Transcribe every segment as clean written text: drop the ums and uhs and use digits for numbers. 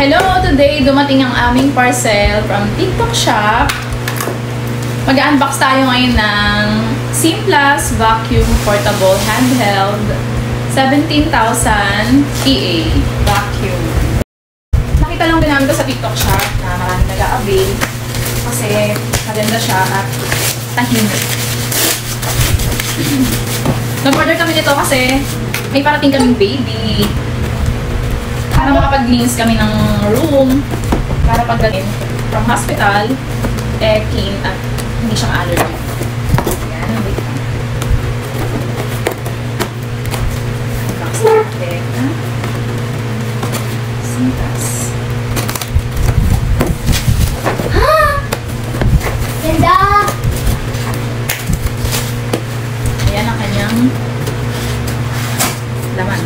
Hello! Today, dumating ang aming parcel from TikTok Shop. Mag-unbox tayo ngayon ng Simplast Vacuum Portable Handheld 17,000 EA Vacuum. Nakita lang din namin ito sa TikTok Shop na maraming nag-a-avail kasi maganda siya at tahimik. Nag-order kami nito kasi may parating kaming baby. Para makapag-cleans kami ng room, para pagdating from hospital, clean at hindi siyang allergy. Ayan, wait lang. Unbox natin. Simplast. Ganda! Ayan ang kanyang laman.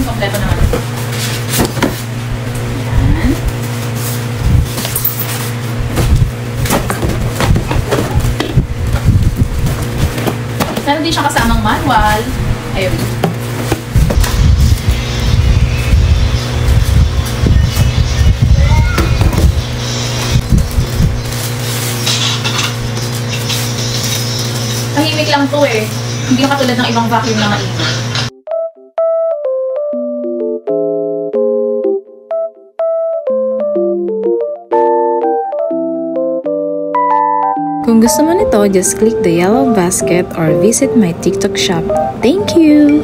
Kompleto naman. Ayan. Meron din siya kasamang manual. Ayun. Tahimik lang to eh. Hindi katulad ng ibang vacuum na maingay. Kung gusto mo nito, just click the yellow basket or visit my TikTok shop. Thank you!